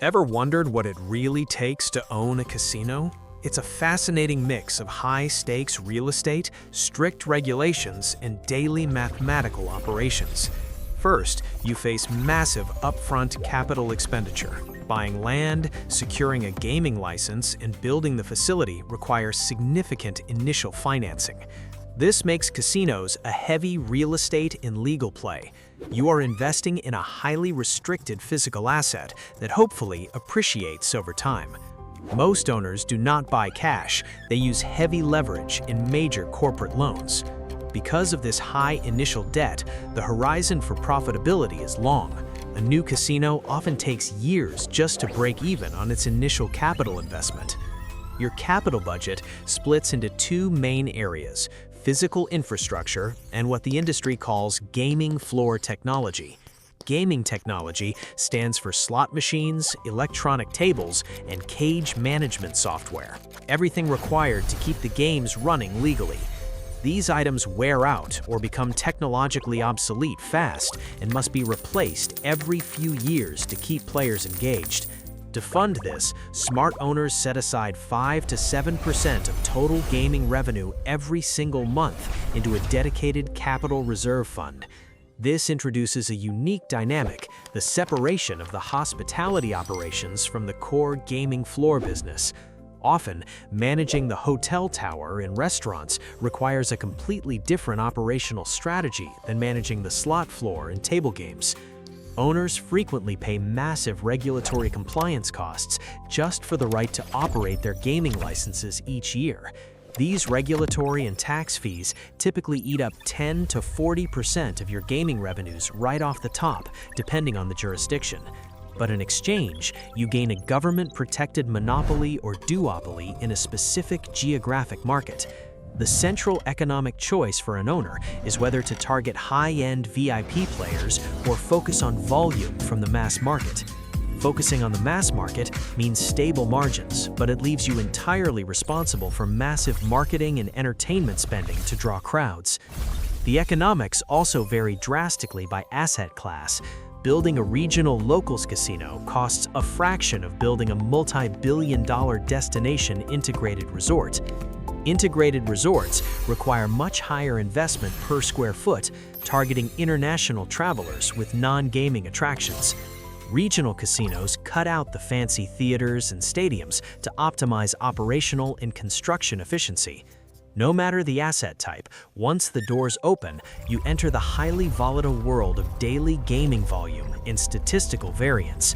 Ever wondered what it really takes to own a casino? It's a fascinating mix of high-stakes real estate, strict regulations, and daily mathematical operations. First, you face massive upfront capital expenditure. Buying land, securing a gaming license, and building the facility requires significant initial financing. This makes casinos a heavy real estate and legal play. You are investing in a highly restricted physical asset that hopefully appreciates over time. Most owners do not buy cash, they use heavy leverage in major corporate loans. Because of this high initial debt, the horizon for profitability is long. A new casino often takes years just to break even on its initial capital investment. Your capital budget splits into two main areas: physical infrastructure and what the industry calls gaming floor technology. Gaming technology stands for slot machines, electronic tables, and cage management software, everything required to keep the games running legally. These items wear out or become technologically obsolete fast and must be replaced every few years to keep players engaged. To fund this, smart owners set aside 5 to 7% of total gaming revenue every single month into a dedicated capital reserve fund. This introduces a unique dynamic, the separation of the hospitality operations from the core gaming floor business. Often, managing the hotel tower in restaurants requires a completely different operational strategy than managing the slot floor in table games. Owners frequently pay massive regulatory compliance costs just for the right to operate their gaming licenses each year. These regulatory and tax fees typically eat up 10 to 40% of your gaming revenues right off the top, depending on the jurisdiction. But in exchange, you gain a government-protected monopoly or duopoly in a specific geographic market. The central economic choice for an owner is whether to target high-end VIP players or focus on volume from the mass market. Focusing on the mass market means stable margins, but it leaves you entirely responsible for massive marketing and entertainment spending to draw crowds. The economics also vary drastically by asset class. Building a regional locals casino costs a fraction of building a multi-billion-dollar destination integrated resort. Integrated resorts require much higher investment per square foot, targeting international travelers with non-gaming attractions. Regional casinos cut out the fancy theaters and stadiums to optimize operational and construction efficiency. No matter the asset type, once the doors open, you enter the highly volatile world of daily gaming volume and statistical variance.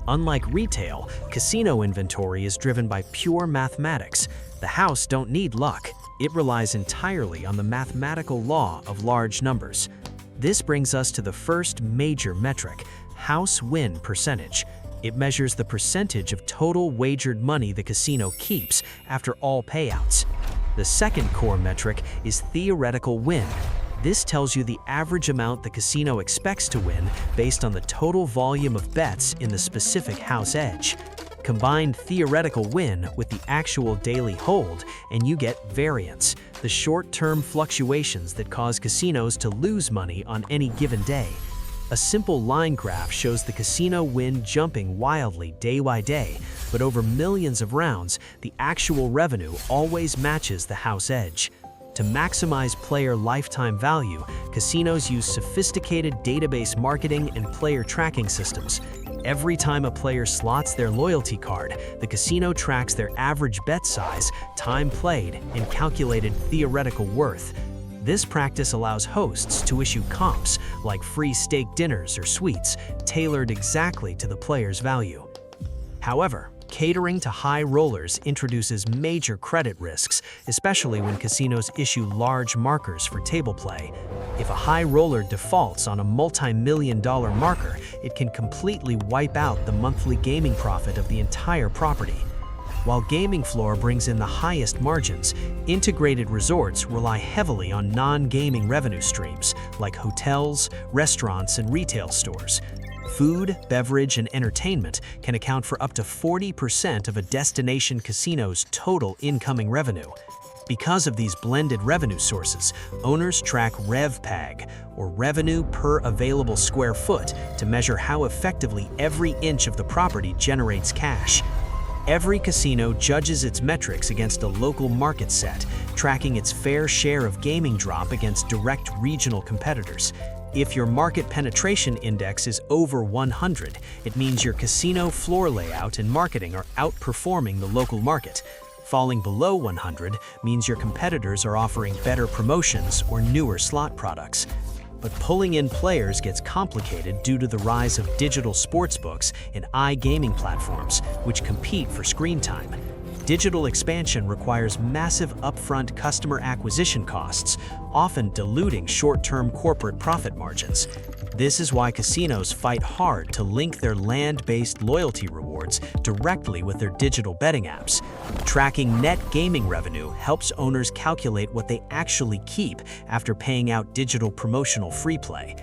Unlike retail, casino inventory is driven by pure mathematics. The house don't need luck. It relies entirely on the mathematical law of large numbers. This brings us to the first major metric: house win percentage. It measures the percentage of total wagered money the casino keeps after all payouts. The second core metric is theoretical win. This tells you the average amount the casino expects to win based on the total volume of bets in the specific house edge. Combine theoretical win with the actual daily hold, and you get variance, the short-term fluctuations that cause casinos to lose money on any given day. A simple line graph shows the casino win jumping wildly day by day, but over millions of rounds, the actual revenue always matches the house edge. To maximize player lifetime value, casinos use sophisticated database marketing and player tracking systems. Every time a player slots their loyalty card, the casino tracks their average bet size, time played, and calculated theoretical worth. This practice allows hosts to issue comps, like free steak dinners or suites, tailored exactly to the player's value. However, catering to high rollers introduces major credit risks, especially when casinos issue large markers for table play. If a high roller defaults on a multi-million-dollar marker, it can completely wipe out the monthly gaming profit of the entire property. While gaming floor brings in the highest margins, integrated resorts rely heavily on non-gaming revenue streams, like hotels, restaurants, and retail stores. Food, beverage, and entertainment can account for up to 40% of a destination casino's total incoming revenue. Because of these blended revenue sources, owners track RevPAG, or revenue per available square foot, to measure how effectively every inch of the property generates cash. Every casino judges its metrics against a local market set, tracking its fair share of gaming drop against direct regional competitors. If your market penetration index is over 100, it means your casino floor layout and marketing are outperforming the local market. Falling below 100 means your competitors are offering better promotions or newer slot products. But pulling in players gets complicated due to the rise of digital sportsbooks and iGaming platforms, which compete for screen time. Digital expansion requires massive upfront customer acquisition costs, often diluting short-term corporate profit margins. This is why casinos fight hard to link their land-based loyalty rewards directly with their digital betting apps. Tracking net gaming revenue helps owners calculate what they actually keep after paying out digital promotional free play.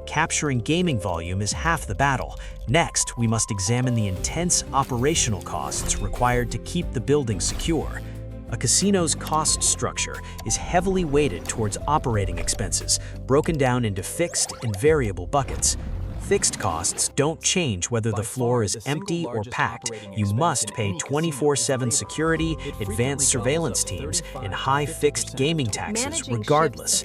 Capturing gaming volume is half the battle. Next, we must examine the intense operational costs required to keep the building secure. A casino's cost structure is heavily weighted towards operating expenses, broken down into fixed and variable buckets. Fixed costs don't change whether the floor is empty or packed. You must pay 24/7 security, advanced surveillance teams, and high fixed gaming taxes regardless.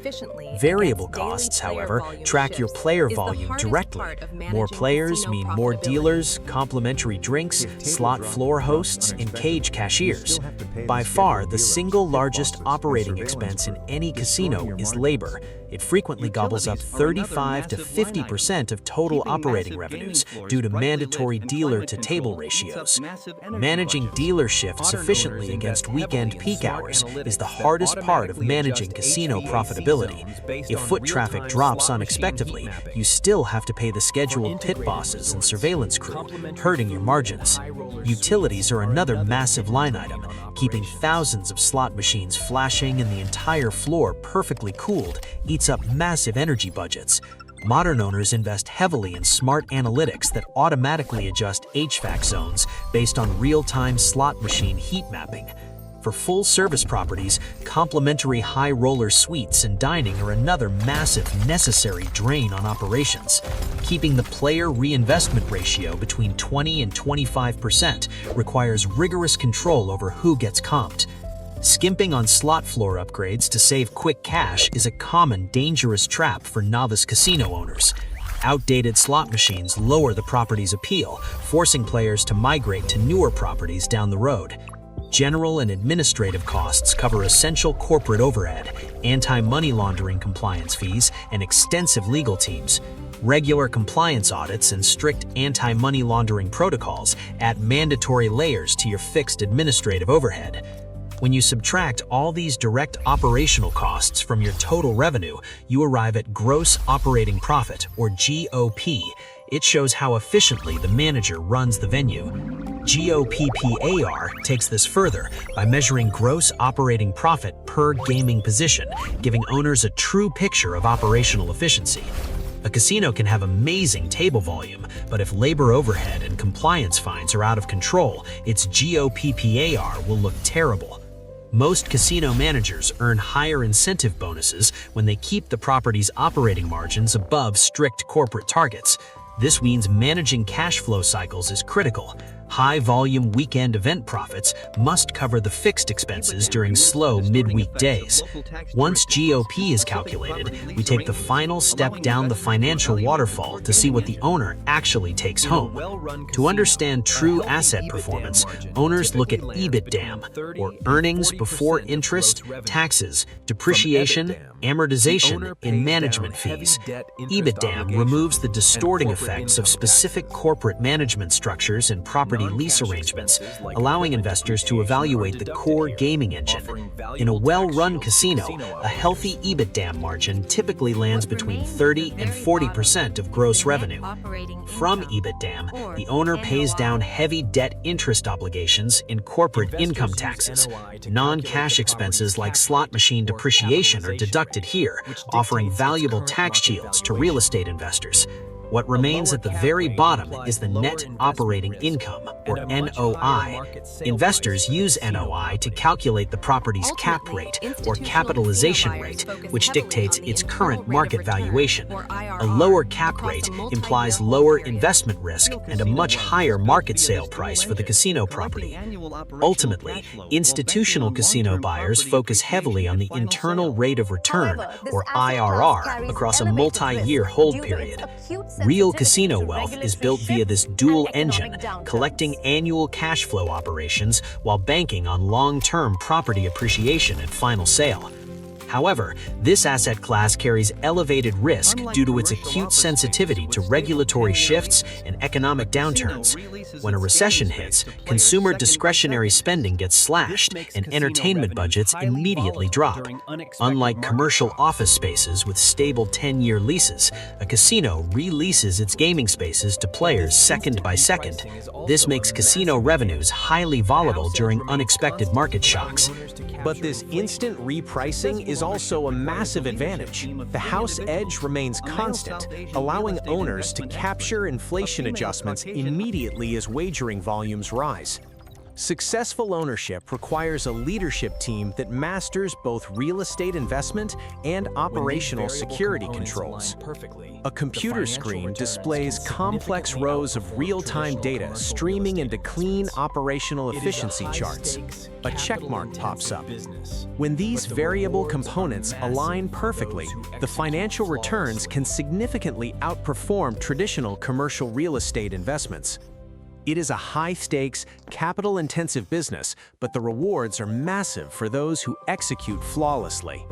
Variable costs, however, track your player volume directly. More players mean more dealers, complimentary drinks, slot floor hosts, and cage cashiers. By far, the single largest operating expense in any casino is labor. It frequently gobbles up 35 to 50% of total operating revenues due to mandatory dealer-to-table ratios. Managing dealer shifts efficiently against weekend peak hours is the hardest part of managing casino profitability. If foot traffic drops unexpectedly, you still have to pay the scheduled pit bosses and surveillance crew, hurting your margins. Utilities are another massive line item. Keeping thousands of slot machines flashing and the entire floor perfectly cooled eats up massive energy budgets. Modern owners invest heavily in smart analytics that automatically adjust HVAC zones based on real-time slot machine heat mapping. For full-service properties, complimentary high-roller suites and dining are another massive necessary drain on operations. Keeping the player reinvestment ratio between 20 and 25% requires rigorous control over who gets comped. Skimping on slot floor upgrades to save quick cash is a common dangerous trap for novice casino owners. Outdated slot machines lower the property's appeal, forcing players to migrate to newer properties down the road. General and administrative costs cover essential corporate overhead, anti-money laundering compliance fees, and extensive legal teams. Regular compliance audits and strict anti-money laundering protocols add mandatory layers to your fixed administrative overhead. When you subtract all these direct operational costs from your total revenue, you arrive at gross operating profit, or GOP. It shows how efficiently the manager runs the venue. GOPPAR takes this further by measuring gross operating profit per gaming position, giving owners a true picture of operational efficiency. A casino can have amazing table volume, but if labor overhead and compliance fines are out of control, its GOPPAR will look terrible. Most casino managers earn higher incentive bonuses when they keep the property's operating margins above strict corporate targets. This means managing cash flow cycles is critical. High-volume weekend event profits must cover the fixed expenses during slow midweek days. Once GOP is calculated, we take the final step down the financial waterfall to see what the owner actually takes home. To understand true asset performance, owners look at EBITDAM, or earnings before interest, taxes, depreciation, amortization, and management fees. EBITDAM removes the distorting effects of specific corporate management structures and property lease arrangements, allowing investors to evaluate the core gaming engine. In a well-run casino, a healthy EBITDAM margin typically lands between 30 and 40% of gross revenue. From EBITDAM, the owner pays down heavy debt interest obligations and corporate income taxes. Non-cash expenses like slot machine depreciation are deducted here, offering valuable tax shields to real estate investors. What remains at the very bottom is the net operating income, or NOI. Investors use NOI to calculate the property's cap rate, or capitalization rate, which dictates its current market valuation. A lower cap rate implies lower investment risk and a much higher market sale price for the casino property. Ultimately, institutional casino buyers focus heavily on the internal rate of return, or IRR, across a multi-year hold period. Real casino wealth is built via this dual engine, collecting annual cash flow operations while banking on long-term property appreciation at final sale. However, this asset class carries elevated risk due to its acute sensitivity to regulatory shifts and economic downturns. When a recession hits, consumer discretionary spending gets slashed and entertainment budgets immediately drop. Unlike commercial office spaces with stable 10-year leases, a casino releases its gaming spaces to players second by second. This makes casino revenues highly volatile during unexpected market shocks. But this instant repricing is also a massive advantage. The house edge remains constant, allowing owners to capture inflation adjustments immediately as wagering volumes rise. Successful ownership requires a leadership team that masters both real estate investment and operational security controls. A computer screen displays complex rows of real-time data streaming into clean operational efficiency charts. A checkmark pops up. When these variable components align perfectly, the financial returns can significantly outperform traditional commercial real estate investments. It is a high-stakes, capital-intensive business, but the rewards are massive for those who execute flawlessly.